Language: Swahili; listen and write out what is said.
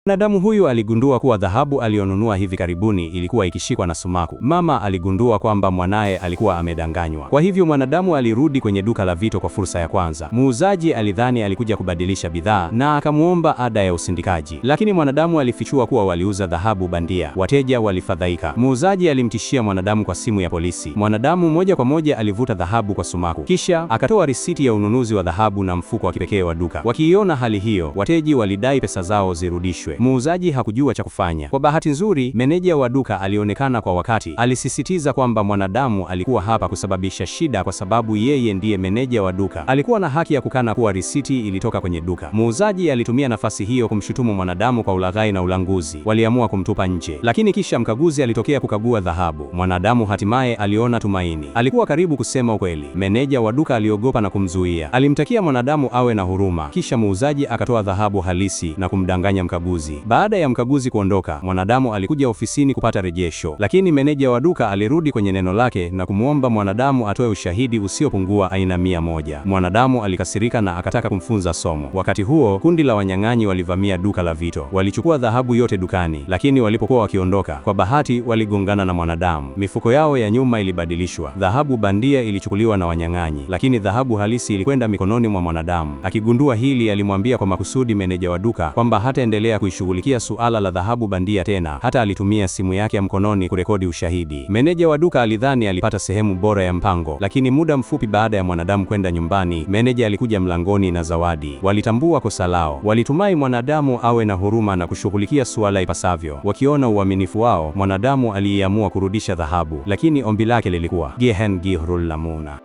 Mwanadamu huyu aligundua kuwa dhahabu aliyonunua hivi karibuni ilikuwa ikishikwa na sumaku. Mama aligundua kwamba mwanaye alikuwa amedanganywa. Kwa hivyo mwanadamu alirudi kwenye duka la vito kwa fursa ya kwanza. Muuzaji alidhani alikuja kubadilisha bidhaa na akamwomba ada ya usindikaji, lakini mwanadamu alifichua kuwa waliuza dhahabu bandia. Wateja walifadhaika. Muuzaji alimtishia mwanadamu kwa simu ya polisi. Mwanadamu moja kwa moja alivuta dhahabu kwa sumaku, kisha akatoa risiti ya ununuzi wa dhahabu na mfuko wa kipekee wa duka. Wakiiona hali hiyo, wateja walidai pesa zao zirudishwe. Muuzaji hakujua cha kufanya. Kwa bahati nzuri, meneja wa duka alionekana kwa wakati. Alisisitiza kwamba mwanadamu alikuwa hapa kusababisha shida kwa sababu yeye ndiye meneja wa duka. Alikuwa na haki ya kukana kuwa risiti ilitoka kwenye duka. Muuzaji alitumia nafasi hiyo kumshutumu mwanadamu kwa ulaghai na ulanguzi. Waliamua kumtupa nje, lakini kisha mkaguzi alitokea kukagua dhahabu. Mwanadamu hatimaye aliona tumaini. Alikuwa karibu kusema ukweli. Meneja wa duka aliogopa na kumzuia. Alimtakia mwanadamu awe na huruma. Kisha muuzaji akatoa dhahabu halisi na kumdanganya mkaguzi. Baada ya mkaguzi kuondoka, mwanadamu alikuja ofisini kupata rejesho, lakini meneja wa duka alirudi kwenye neno lake na kumwomba mwanadamu atoe ushahidi usiopungua aina 100. Mwanadamu alikasirika na akataka kumfunza somo. Wakati huo, kundi la wanyang'anyi walivamia duka la vito. Walichukua dhahabu yote dukani, lakini walipokuwa wakiondoka, kwa bahati waligongana na mwanadamu. Mifuko yao ya nyuma ilibadilishwa. Dhahabu bandia ilichukuliwa na wanyang'anyi, lakini dhahabu halisi ilikwenda mikononi mwa mwanadamu. Akigundua hili, alimwambia kwa makusudi meneja wa duka kwamba hataendelea kuishughulikia suala la dhahabu bandia tena. Hata alitumia simu yake ya mkononi kurekodi ushahidi. Meneja wa duka alidhani alipata sehemu bora ya mpango, lakini muda mfupi baada ya mwanadamu kwenda nyumbani, meneja alikuja mlangoni na zawadi. Walitambua kosa lao. Walitumai mwanadamu awe na huruma na kushughulikia suala ipasavyo. Wakiona uaminifu wao, mwanadamu aliamua kurudisha dhahabu, lakini ombi lake lilikuwa gehen gihrul lamuna.